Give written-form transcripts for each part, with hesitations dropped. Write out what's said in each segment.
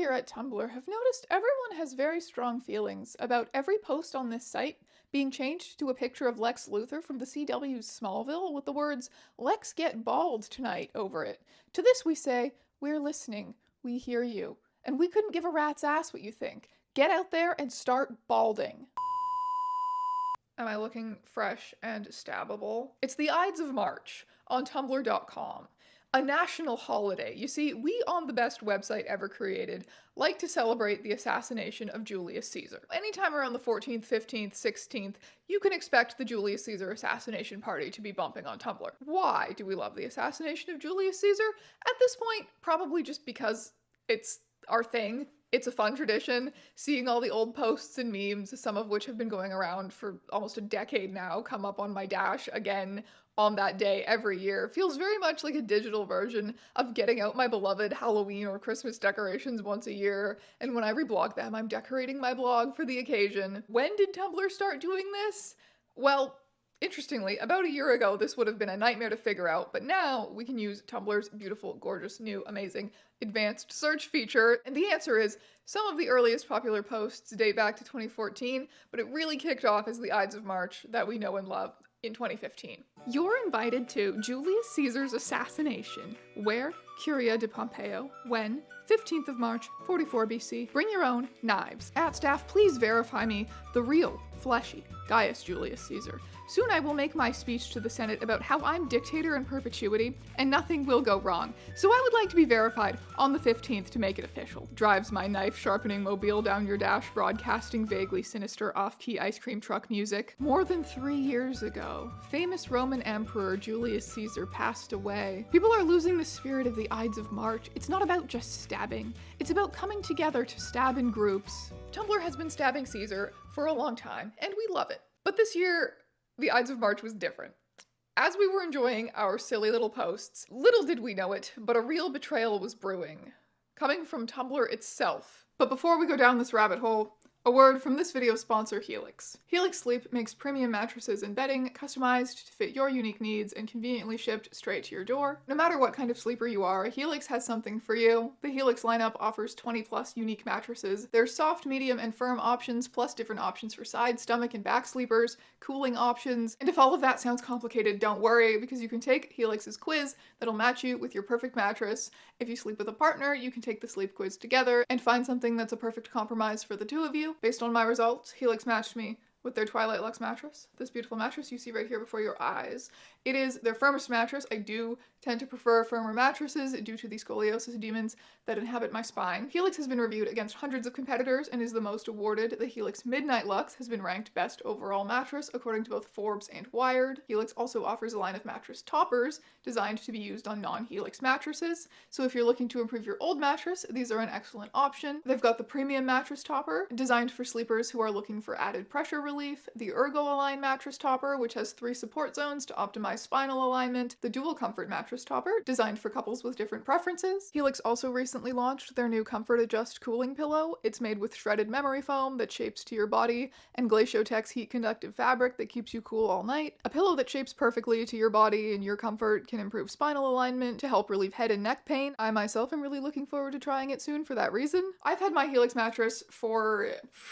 here at Tumblr have noticed everyone has very strong feelings about every post on this site being changed to a picture of Lex Luthor from the CW's Smallville with the words, "Lex get bald tonight" over it. To this we say, we're listening, we hear you, and we couldn't give a rat's ass what you think. Get out there and start balding. Am I looking fresh and stabbable? It's the Ides of March on Tumblr.com. A national holiday. You see, we on the best website ever created like to celebrate the assassination of Julius Caesar. Anytime around the 14th, 15th, 16th, you can expect the Julius Caesar assassination party to be bumping on Tumblr. Why do we love the assassination of Julius Caesar? At this point, probably just because it's our thing. It's a fun tradition, seeing all the old posts and memes, some of which have been going around for almost a decade now, come up on my dash again on that day every year. Feels very much like a digital version of getting out my beloved Halloween or Christmas decorations once a year, and when I reblog them, I'm decorating my blog for the occasion. When did Tumblr start doing this? Well, interestingly, about a year ago, this would have been a nightmare to figure out, but now we can use Tumblr's beautiful, gorgeous, new, amazing, advanced search feature, and the answer is some of the earliest popular posts date back to 2014, but it really kicked off as the Ides of March that we know and love in 2015. You're invited to Julius Caesar's assassination. Where? Curia de Pompeo. When? 15th of March, 44 BC. Bring your own knives. At staff, please verify me, the real, fleshy, Gaius Julius Caesar. Soon I will make my speech to the Senate about how I'm dictator in perpetuity, and nothing will go wrong. So I would like to be verified on the 15th to make it official. Drives my knife-sharpening mobile down your dash, broadcasting vaguely sinister off-key ice cream truck music. More than 3 years ago, famous Roman Emperor Julius Caesar passed away. People are losing the spirit of the Ides of March. It's not about just stabbing. It's about coming together to stab in groups. Tumblr has been stabbing Caesar for a long time, and we love it. But this year, the Ides of March was different. As we were enjoying our silly little posts, little did we know it, but a real betrayal was brewing, coming from Tumblr itself. But before we go down this rabbit hole, a word from this video's sponsor, Helix. Helix Sleep makes premium mattresses and bedding customized to fit your unique needs and conveniently shipped straight to your door. No matter what kind of sleeper you are, Helix has something for you. The Helix lineup offers 20+ unique mattresses. There's soft, medium, and firm options, plus different options for side, stomach, and back sleepers, cooling options. And if all of that sounds complicated, don't worry, because you can take Helix's quiz that'll match you with your perfect mattress. If you sleep with a partner, you can take the sleep quiz together and find something that's a perfect compromise for the two of you. Based on my results, Helix matched me with their Twilight Luxe mattress. This beautiful mattress you see right here before your eyes. It is their firmest mattress. I do tend to prefer firmer mattresses due to the scoliosis demons that inhabit my spine. Helix has been reviewed against hundreds of competitors and is the most awarded. The Helix Midnight Luxe has been ranked best overall mattress according to both Forbes and Wired. Helix also offers a line of mattress toppers designed to be used on non-Helix mattresses. So if you're looking to improve your old mattress, these are an excellent option. They've got the premium mattress topper, designed for sleepers who are looking for added pressure relief, the Ergo Align mattress topper, which has 3 support zones to optimize spinal alignment, the Dual Comfort mattress topper, designed for couples with different preferences. Helix also recently launched their new Comfort Adjust cooling pillow. It's made with shredded memory foam that shapes to your body, and Glaciotex heat conductive fabric that keeps you cool all night. A pillow that shapes perfectly to your body and your comfort can improve spinal alignment to help relieve head and neck pain. I myself am really looking forward to trying it soon for that reason. I've had my Helix mattress for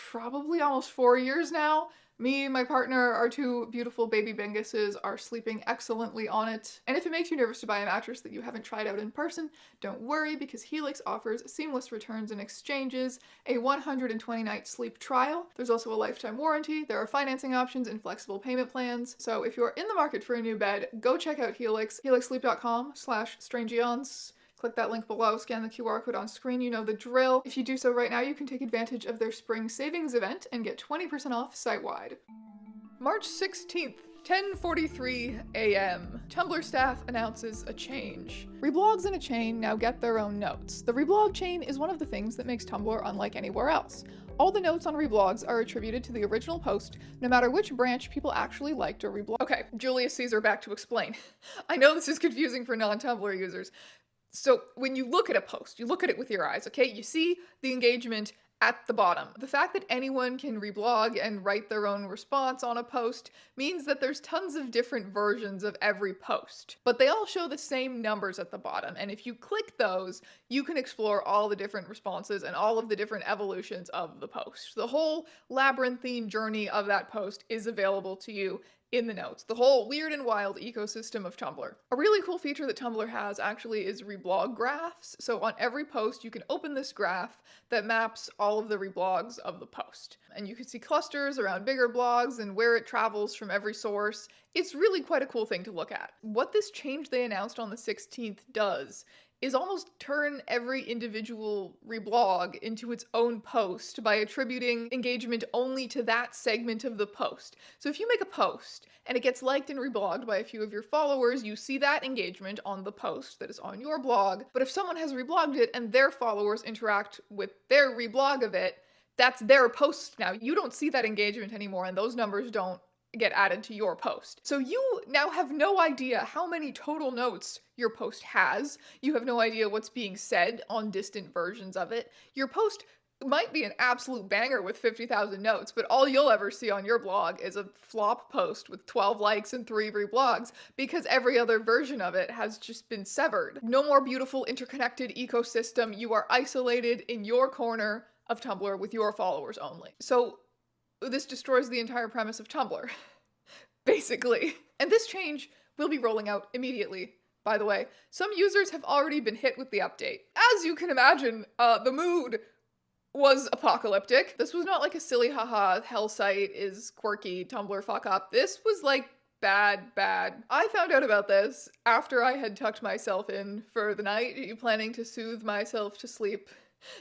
probably almost 4 years now. Me, my partner, our 2 beautiful baby Binguses are sleeping excellently on it. And if it makes you nervous to buy a mattress that you haven't tried out in person, don't worry, because Helix offers seamless returns and exchanges, a 120-night sleep trial. There's also a lifetime warranty. There are financing options and flexible payment plans. So if you're in the market for a new bed, go check out Helix, helixsleep.com/strangeons. Click that link below, scan the QR code on screen, you know the drill. If you do so right now, you can take advantage of their spring savings event and get 20% off site-wide. March 16th, 10:43 a.m. Tumblr staff announces a change. Reblogs in a chain now get their own notes. The reblog chain is one of the things that makes Tumblr unlike anywhere else. All the notes on reblogs are attributed to the original post, no matter which branch people actually liked or reblog. Okay, Julius Caesar back to explain. I know this is confusing for non-Tumblr users. So when you look at a post, you look at it with your eyes, okay? You see the engagement at the bottom. The fact that anyone can reblog and write their own response on a post means that there's tons of different versions of every post, but they all show the same numbers at the bottom, and if you click those, you can explore all the different responses and all of the different evolutions of the post. The whole labyrinthine journey of that post is available to you in the notes. The whole weird and wild ecosystem of Tumblr. A really cool feature that Tumblr has actually is reblog graphs. So on every post, you can open this graph that maps all of the reblogs of the post. And you can see clusters around bigger blogs and where it travels from every source. It's really quite a cool thing to look at. What this change they announced on the 16th does is almost turn every individual reblog into its own post by attributing engagement only to that segment of the post. So if you make a post and it gets liked and reblogged by a few of your followers, you see that engagement on the post that is on your blog. But if someone has reblogged it and their followers interact with their reblog of it, that's their post now. You don't see that engagement anymore, and those numbers don't get added to your post. So you now have no idea how many total notes your post has. You have no idea what's being said on distant versions of it. Your post might be an absolute banger with 50,000 notes, but all you'll ever see on your blog is a flop post with 12 likes and 3 reblogs because every other version of it has just been severed. No more beautiful interconnected ecosystem. You are isolated in your corner of Tumblr with your followers only. So this destroys the entire premise of Tumblr, basically. And this change will be rolling out immediately, by the way. Some users have already been hit with the update. As you can imagine, the mood was apocalyptic. This was not like a silly haha, hell site is quirky, Tumblr fuck up. This was like bad. I found out about this after I had tucked myself in for the night, planning to soothe myself to sleep,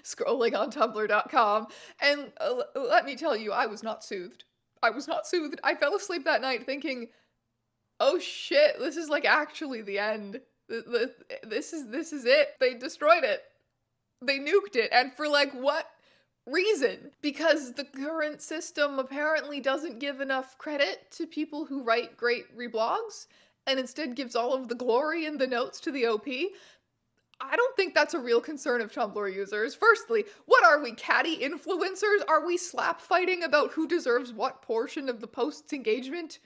scrolling on tumblr.com, and let me tell you, I was not soothed. I fell asleep that night thinking, oh shit, this is like actually the end. This is it. They destroyed it. They nuked it. And for like what reason? Because the current system apparently doesn't give enough credit to people who write great reblogs and instead gives all of the glory and the notes to the OP. I don't think that's a real concern of Tumblr users. Firstly, what are we, catty influencers? Are we slap fighting about who deserves what portion of the post's engagement?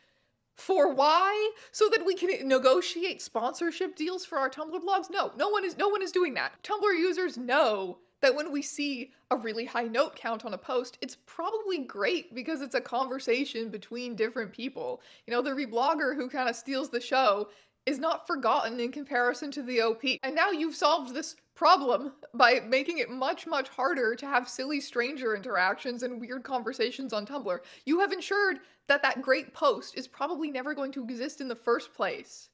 For why? So that we can negotiate sponsorship deals for our Tumblr blogs? No one is doing that. Tumblr users know that when we see a really high note count on a post, it's probably great because it's a conversation between different people. You know, the reblogger who kind of steals the show is not forgotten in comparison to the OP. And now you've solved this problem by making it much harder to have silly stranger interactions and weird conversations on Tumblr. You have ensured that that great post is probably never going to exist in the first place.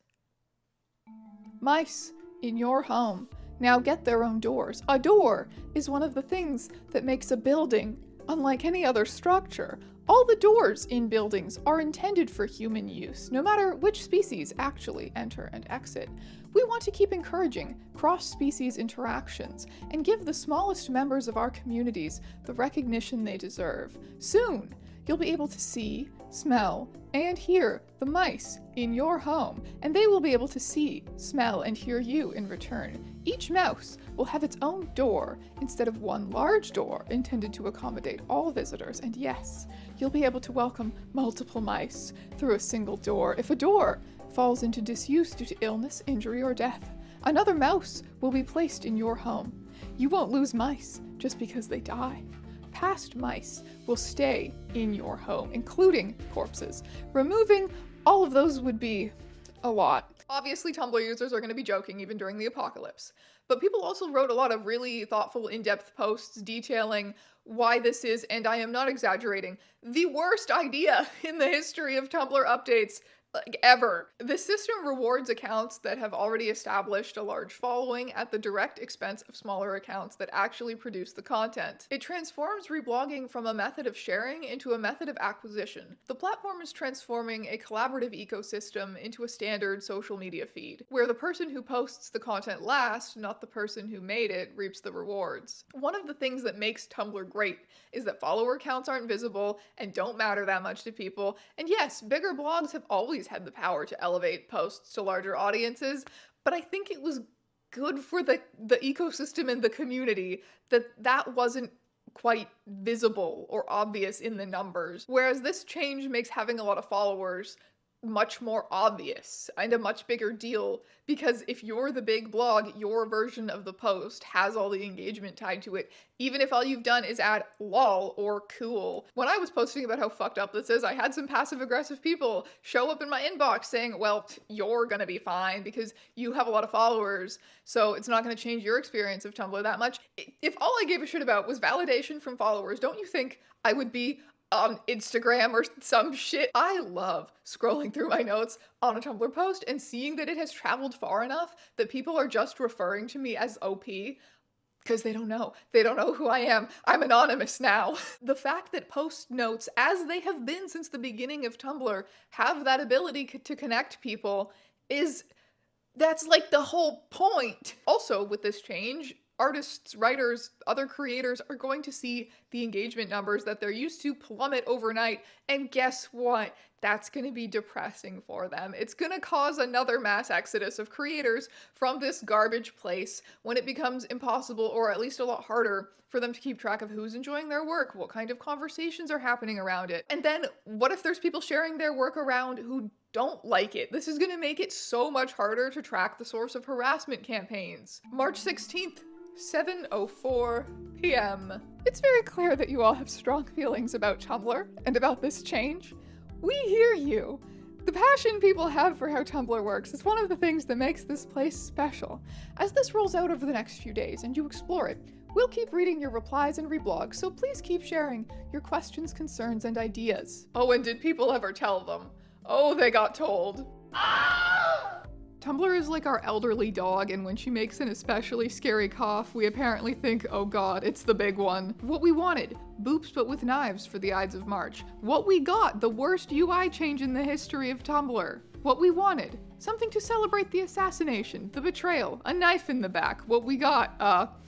Mice in your home now get their own doors. A door is one of the things that makes a building unlike any other structure. All the doors in buildings are intended for human use, no matter which species actually enter and exit. We want to keep encouraging cross-species interactions and give the smallest members of our communities the recognition they deserve. Soon, you'll be able to see, smell, and hear the mice in your home, and they will be able to see, smell, and hear you in return. Each mouse will have its own door instead of one large door intended to accommodate all visitors, and yes, you'll be able to welcome multiple mice through a single door. If a door falls into disuse due to illness, injury, or death, another mouse will be placed in your home. You won't lose mice just because they die. Past mice will stay in your home, including corpses. Removing all of those would be a lot. Obviously, Tumblr users are going to be joking even during the apocalypse, but people also wrote a lot of really thoughtful, in-depth posts detailing why this is, and I am not exaggerating, the worst idea in the history of Tumblr updates like ever. The system rewards accounts that have already established a large following at the direct expense of smaller accounts that actually produce the content. It transforms reblogging from a method of sharing into a method of acquisition. The platform is transforming a collaborative ecosystem into a standard social media feed, where the person who posts the content last, not the person who made it, reaps the rewards. One of the things that makes Tumblr great is that follower counts aren't visible and don't matter that much to people. And yes, bigger blogs have always had the power to elevate posts to larger audiences, but I think it was good for the ecosystem and the community that wasn't quite visible or obvious in the numbers, whereas this change makes having a lot of followers much more obvious and a much bigger deal, because if you're the big blog, your version of the post has all the engagement tied to it, even if all you've done is add lol or cool. When I was posting about how fucked up this is, I had some passive-aggressive people show up in my inbox saying, well, you're gonna be fine because you have a lot of followers, so it's not gonna change your experience of Tumblr that much. If all I gave a shit about was validation from followers, don't you think I would be on Instagram or some shit? I love scrolling through my notes on a Tumblr post and seeing that it has traveled far enough that people are just referring to me as OP because they don't know. They don't know who I am. I'm anonymous now. The fact that post notes, as they have been since the beginning of Tumblr, have that ability to connect people that's like the whole point. Also, with this change, artists, writers, other creators are going to see the engagement numbers that they're used to plummet overnight, and guess what? That's going to be depressing for them. It's going to cause another mass exodus of creators from this garbage place when it becomes impossible, or at least a lot harder, for them to keep track of who's enjoying their work, what kind of conversations are happening around it. And then what if there's people sharing their work around who don't like it? This is going to make it so much harder to track the source of harassment campaigns. March 16th, 7:04 p.m. It's very clear that you all have strong feelings about Tumblr and about this change. We hear you. The passion people have for how Tumblr works is one of the things that makes this place special. As this rolls out over the next few days and you explore it, we'll keep reading your replies and reblogs, so please keep sharing your questions, concerns, and ideas. Oh, and did people ever tell them? Oh, they got told. Tumblr is like our elderly dog, and when she makes an especially scary cough, we apparently think, oh god, it's the big one. What we wanted, boops but with knives for the Ides of March. What we got, the worst UI change in the history of Tumblr. What we wanted, something to celebrate the assassination, the betrayal, a knife in the back. What we got,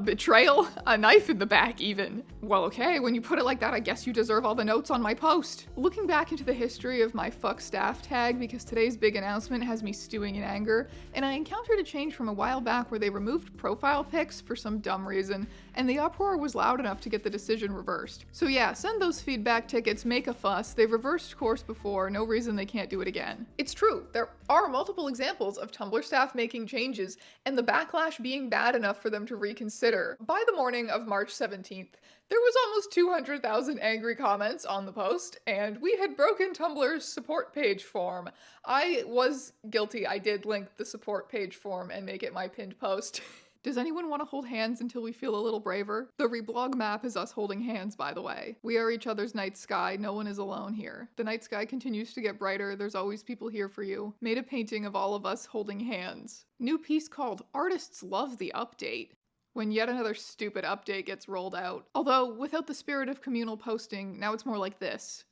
betrayal? A knife in the back, even. Well, okay, when you put it like that, I guess you deserve all the notes on my post. Looking back into the history of my fuck staff tag, because today's big announcement has me stewing in anger, and I encountered a change from a while back where they removed profile pics for some dumb reason, and the uproar was loud enough to get the decision reversed. So yeah, send those feedback tickets, make a fuss. They've reversed course before, no reason they can't do it again. It's true, there are multiple examples of Tumblr staff making changes, and the backlash being bad enough for them to reconsider. By the morning of March 17th, there was almost 200,000 angry comments on the post, and we had broken Tumblr's support page form. I was guilty. I did link the support page form and make it my pinned post. Does anyone want to hold hands until we feel a little braver? The reblog map is us holding hands, by the way. We are each other's night sky. No one is alone here. The night sky continues to get brighter. There's always people here for you. Made a painting of all of us holding hands. New piece called Artists Love the Update, when yet another stupid update gets rolled out. Although, without the spirit of communal posting, now it's more like this.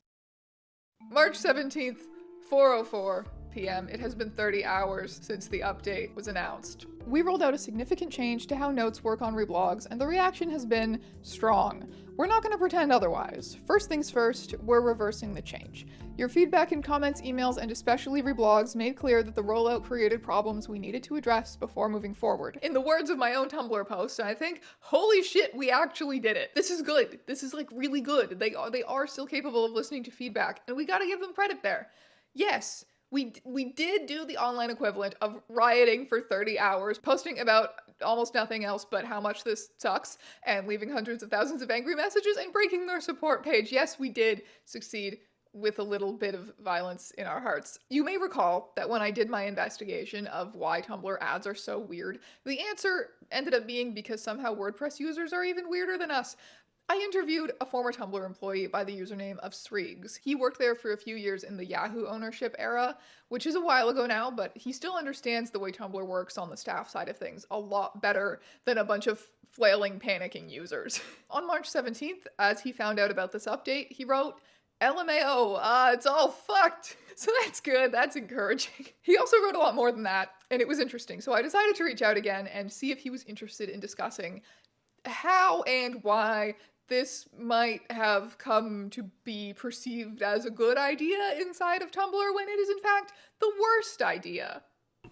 March 17th, 4:04 p.m. It has been 30 hours since the update was announced. We rolled out a significant change to how notes work on reblogs, and the reaction has been strong. We're not going to pretend otherwise. First things first, we're reversing the change. Your feedback in comments, emails, and especially reblogs made clear that the rollout created problems we needed to address before moving forward. In the words of my own Tumblr post, I think, holy shit, we actually did it. This is good. This is like really good. They are still capable of listening to feedback, and we gotta give them credit there. Yes, we did do the online equivalent of rioting for 30 hours, posting about almost nothing else but how much this sucks, and leaving hundreds of thousands of angry messages and breaking their support page. Yes, we did succeed with a little bit of violence in our hearts. You may recall that when I did my investigation of why Tumblr ads are so weird, the answer ended up being because somehow WordPress users are even weirder than us. I interviewed a former Tumblr employee by the username of Sreegs. He worked there for a few years in the Yahoo ownership era, which is a while ago now, but he still understands the way Tumblr works on the staff side of things a lot better than a bunch of flailing, panicking users. On March 17th, as he found out about this update, he wrote, LMAO, it's all fucked. So that's good, that's encouraging. He also wrote a lot more than that, and it was interesting. So I decided to reach out again and see if he was interested in discussing how and why this might have come to be perceived as a good idea inside of Tumblr when it is in fact the worst idea.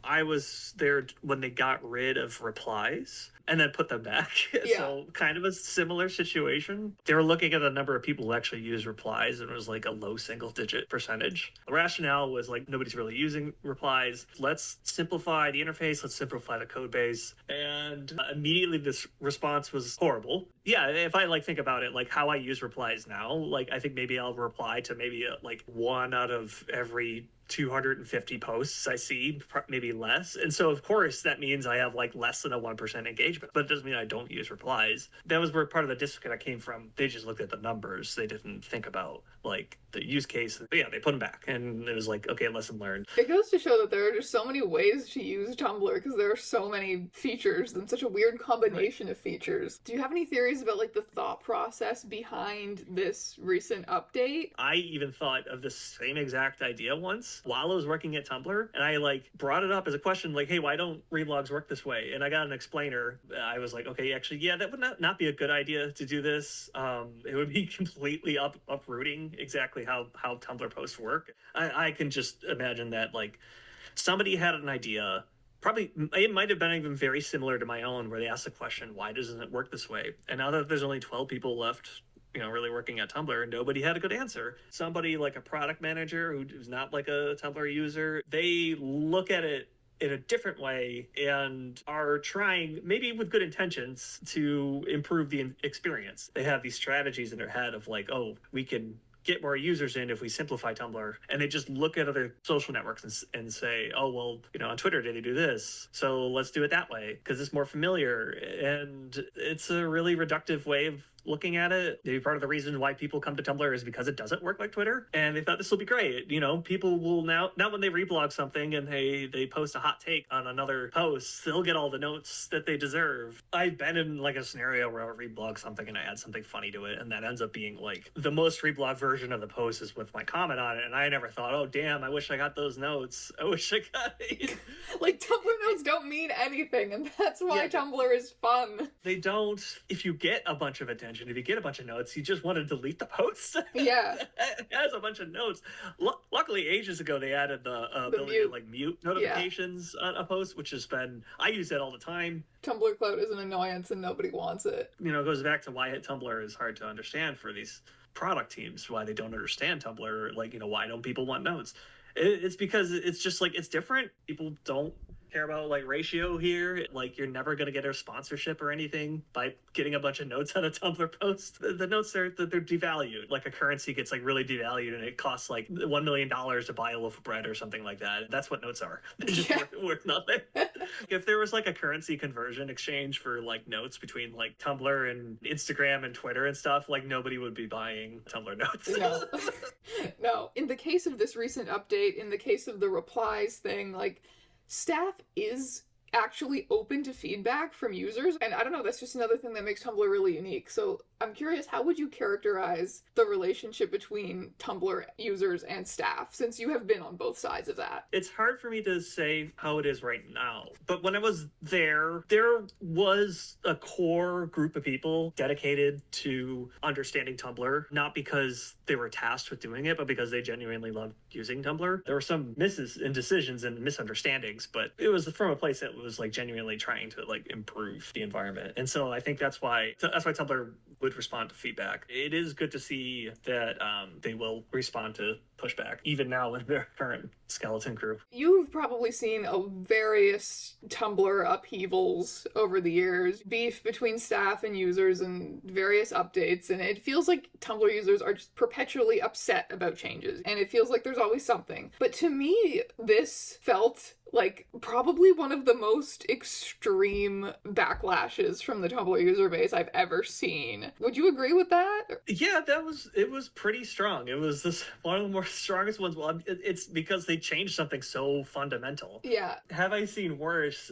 I was there when they got rid of replies. and then put them back. Yeah. So kind of a similar situation. They were looking at a number of people who actually use replies, and it was like a low single digit percentage. The rationale was like, nobody's really using replies. Let's simplify the interface. Let's simplify the code base. And immediately this response was horrible. Yeah, if I like think about it, like how I use replies now, like I think maybe I'll reply to maybe like one out of every 250 posts I see, maybe less. And so, of course, that means I have like less than a 1% engagement, but it doesn't mean I don't use replies. That was where part of the disconnect came from. They just looked at the numbers. They didn't think about like the use case. But yeah, they put them back, and it was like, okay, lesson learned. It goes to show that there are just so many ways to use Tumblr because there are so many features and such a weird combination of features. Do you have any theories about like the thought process behind this recent update? I even thought of the same exact idea once while I was working at Tumblr, and I like brought it up as a question, like, hey, why don't reblogs work this way? And I got an explainer. I was like, okay, actually, yeah, that would not be a good idea to do this. It would be completely uprooting exactly how Tumblr posts work. I can just imagine that like somebody had an idea. Probably it might have been even very similar to my own, where they asked the question, why doesn't it work this way? And now that there's only 12 people left, really working at Tumblr, nobody had a good answer. Somebody like a product manager who's not like a Tumblr user, they look at it in a different way and are trying, maybe with good intentions, to improve the experience. They have these strategies in their head of like, oh, we can get more users in if we simplify Tumblr. And they just look at other social networks and say, oh, well, on Twitter, did they do this? So let's do it that way because it's more familiar. And it's a really reductive way of looking at it. Maybe part of the reason why people come to Tumblr is because it doesn't work like Twitter, and they thought this will be great. People will now when they reblog something and they post a hot take on another post, they'll get all the notes that they deserve. I've been in like a scenario where I reblog something and I add something funny to it, and that ends up being like the most reblog version of the post is with my comment on it, and I never thought, oh damn, I wish I got those notes. I wish I got it. Like Tumblr notes don't mean anything, and that's why Tumblr is fun. They don't. If you get a bunch of attention, if you get a bunch of notes, you just want to delete the post. Yeah. It has a bunch of notes. Luckily, ages ago, they added the ability to like mute notifications on a post, which has been, I use that all the time. Tumblr clout is an annoyance and nobody wants it. It goes back to why Tumblr is hard to understand for these product teams, why they don't understand Tumblr. Like, why don't people want notes? It's because it's just like, it's different. People don't care about like ratio here. Like, you're never going to get a sponsorship or anything by getting a bunch of notes on a Tumblr post. The notes they're devalued. Like a currency gets like really devalued and it costs like $1 million to buy a loaf of bread or something like that. That's what notes are. They're just worth nothing. If there was like a currency conversion exchange for like notes between like Tumblr and Instagram and Twitter and stuff, like nobody would be buying Tumblr notes. No. No. In the case of this recent update, in the case of the replies thing, like, staff is actually open to feedback from users, and I don't know, that's just another thing that makes Tumblr really unique. So I'm curious, how would you characterize the relationship between Tumblr users and staff, since you have been on both sides of that? It's hard for me to say how it is right now, but when I was there was a core group of people dedicated to understanding Tumblr, not because they were tasked with doing it, but because they genuinely loved using Tumblr. There were some misses and decisions and misunderstandings, but it was from a place that was like genuinely trying to like improve the environment. And so I think that's why Tumblr would respond to feedback. It is good to see that they will respond to pushback, even now with their current skeleton crew. You've probably seen various Tumblr upheavals over the years, beef between staff and users and various updates, and it feels like Tumblr users are just perpetually upset about changes, and it feels like there's always something. But to me, this felt like probably one of the most extreme backlashes from the Tumblr user base I've ever seen. Would you agree with that? Yeah, it was pretty strong. It was one of the more strongest ones. Well, it's because they changed something so fundamental. Yeah. Have I seen worse?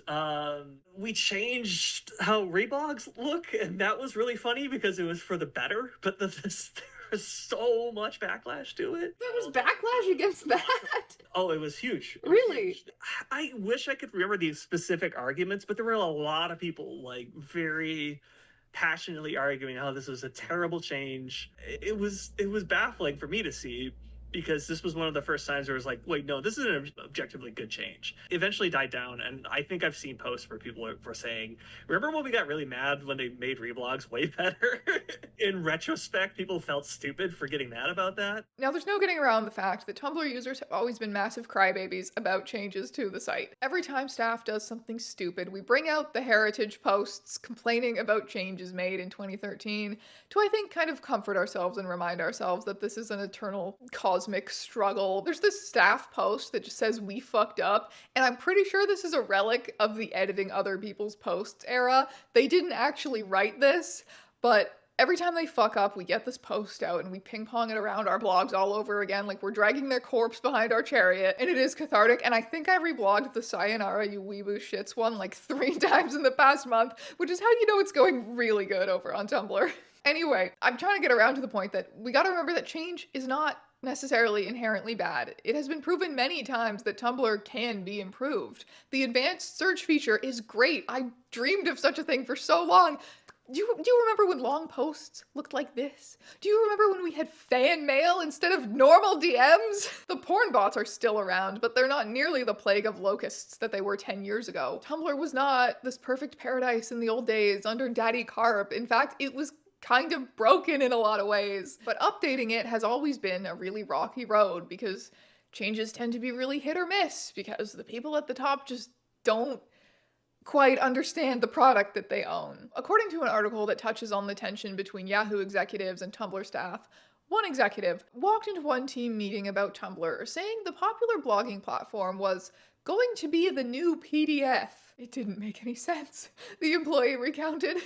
We changed how reblogs look, and that was really funny because it was for the better, but there's so much backlash to it. There was backlash against that? Oh, it was huge. Really? Huge. I wish I could remember these specific arguments, but there were a lot of people like very passionately arguing how this was a terrible change. It was baffling for me to see. because this was one of the first times where it was like, wait, no, this is an objectively good change. Eventually died down, and I think I've seen posts where people were saying, remember when we got really mad when they made reblogs way better? In retrospect, people felt stupid for getting mad about that. Now, there's no getting around the fact that Tumblr users have always been massive crybabies about changes to the site. Every time staff does something stupid, we bring out the heritage posts complaining about changes made in 2013 to, I think, kind of comfort ourselves and remind ourselves that this is an eternal cosmic struggle. There's this staff post that just says, "We fucked up," and I'm pretty sure this is a relic of the editing other people's posts era. They didn't actually write this, but every time they fuck up, we get this post out and we ping pong it around our blogs all over again, like we're dragging their corpse behind our chariot, and it is cathartic. And I think I reblogged the Sayonara You Weeboo Shits one like 3 times in the past month, which is how you know it's going really good over on Tumblr. Anyway, I'm trying to get around to the point that we gotta remember that change is not necessarily inherently bad. It has been proven many times that Tumblr can be improved. The advanced search feature is great. I dreamed of such a thing for so long. Do you remember when long posts looked like this? Do you remember when we had fan mail instead of normal DMs? The porn bots are still around, but they're not nearly the plague of locusts that they were 10 years ago. Tumblr was not this perfect paradise in the old days under Daddy Carp. In fact, it was kind of broken in a lot of ways. But updating it has always been a really rocky road because changes tend to be really hit or miss because the people at the top just don't quite understand the product that they own. According to an article that touches on the tension between Yahoo executives and Tumblr staff, one executive walked into one team meeting about Tumblr, saying the popular blogging platform was going to be the new PDF. It didn't make any sense, the employee recounted.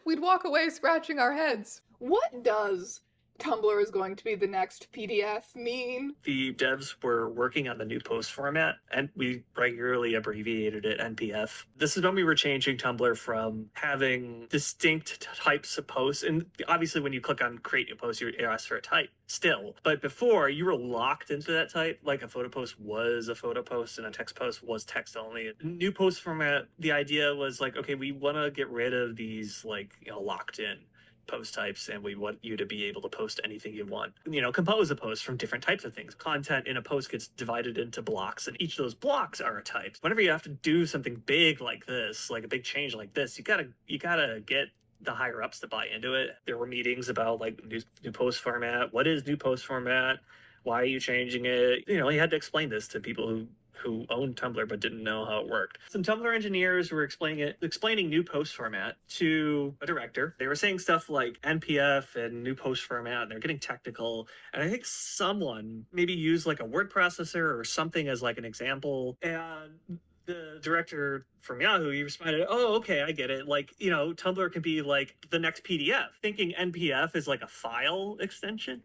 We'd walk away scratching our heads. What does Tumblr is going to be the next PDF mean? The devs were working on the new post format, and we regularly abbreviated it NPF. This is when we were changing Tumblr from having distinct types of posts, and obviously when you click on create new post, you ask for a type still. But before, you were locked into that type. Like a photo post was a photo post and a text post was text only. New post format, the idea was like, okay, we want to get rid of these like, locked in post types, and we want you to be able to post anything you want. Compose a post from different types of things. Content in a post gets divided into blocks, and each of those blocks are a type. Whenever you have to do something big like this, like a big change like this, you gotta get the higher ups to buy into it. There were meetings about like new post format. What is new post format? Why are you changing it? You had to explain this to people who owned Tumblr but didn't know how it worked. Some Tumblr engineers were explaining new post format to a director. They were saying stuff like NPF and new post format, and they're getting technical. And I think someone maybe used like a word processor or something as like an example. And the director from Yahoo, he responded, "Oh, okay, I get it. Like, Tumblr can be like the next PDF," thinking NPF is like a file extension.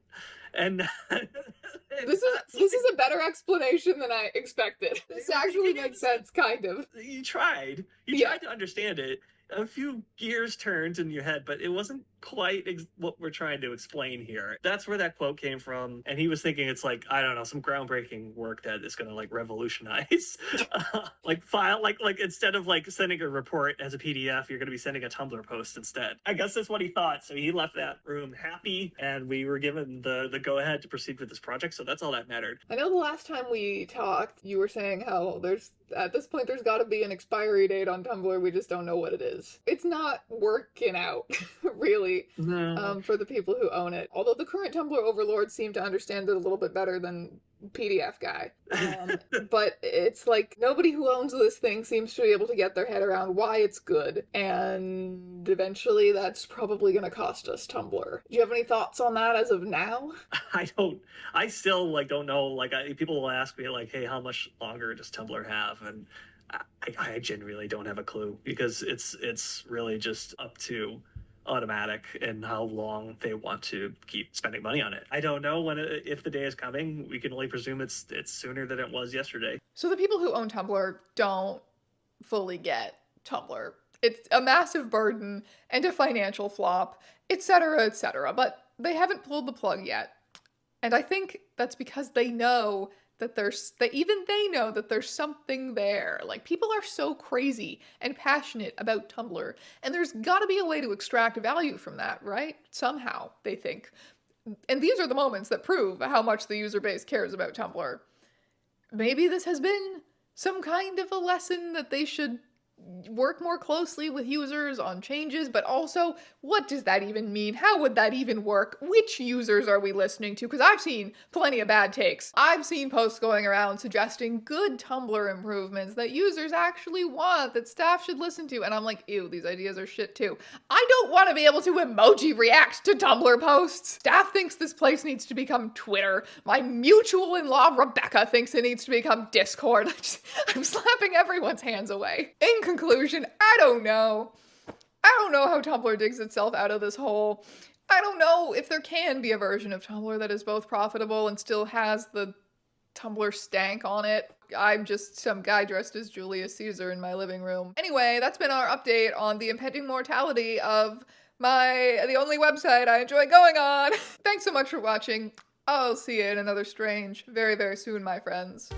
And this is a better explanation than I expected. This actually makes sense, kind of. You tried to understand it. A few gears turned in your head, but it wasn't quite what we're trying to explain here. That's where that quote came from. And he was thinking it's like, I don't know, some groundbreaking work that is going to like revolutionize like instead of like sending a report as a PDF, you're going to be sending a Tumblr post instead. I guess that's what he thought. So he left that room happy, and we were given the go ahead to proceed with this project. So that's all that mattered. I know the last time we talked, you were saying how at this point there's got to be an expiry date on Tumblr. We just don't know what it is. It's not working out, really. For the people who own it. Although the current Tumblr overlords seem to understand it a little bit better than PDF guy. But it's like nobody who owns this thing seems to be able to get their head around why it's good. And eventually that's probably going to cost us Tumblr. Do you have any thoughts on that as of now? I still don't know. People will ask me like, hey, how much longer does Tumblr have? And I genuinely don't have a clue, because it's really just up to Automatic and how long they want to keep spending money on it. I don't know if the day is coming. We can only presume it's sooner than it was yesterday. So the people who own Tumblr don't fully get Tumblr. It's a massive burden and a financial flop, etc., etc. But they haven't pulled the plug yet. And I think that's because they know that they know that there's something there. Like, people are so crazy and passionate about Tumblr, and there's gotta be a way to extract value from that, right? Somehow, they think. And these are the moments that prove how much the user base cares about Tumblr. Maybe this has been some kind of a lesson that they should work more closely with users on changes, but also, what does that even mean? How would that even work? Which users are we listening to? Because I've seen plenty of bad takes. I've seen posts going around suggesting good Tumblr improvements that users actually want, that staff should listen to, and I'm like, ew, these ideas are shit too. I don't want to be able to emoji react to Tumblr posts. Staff thinks this place needs to become Twitter. My mutual-in-law Rebecca thinks it needs to become Discord. I'm slapping everyone's hands away. In conclusion, I don't know. I don't know how Tumblr digs itself out of this hole. I don't know if there can be a version of Tumblr that is both profitable and still has the Tumblr stank on it. I'm just some guy dressed as Julius Caesar in my living room. Anyway, that's been our update on the impending mortality of the only website I enjoy going on. Thanks so much for watching. I'll see you in another strange very, very soon, my friends.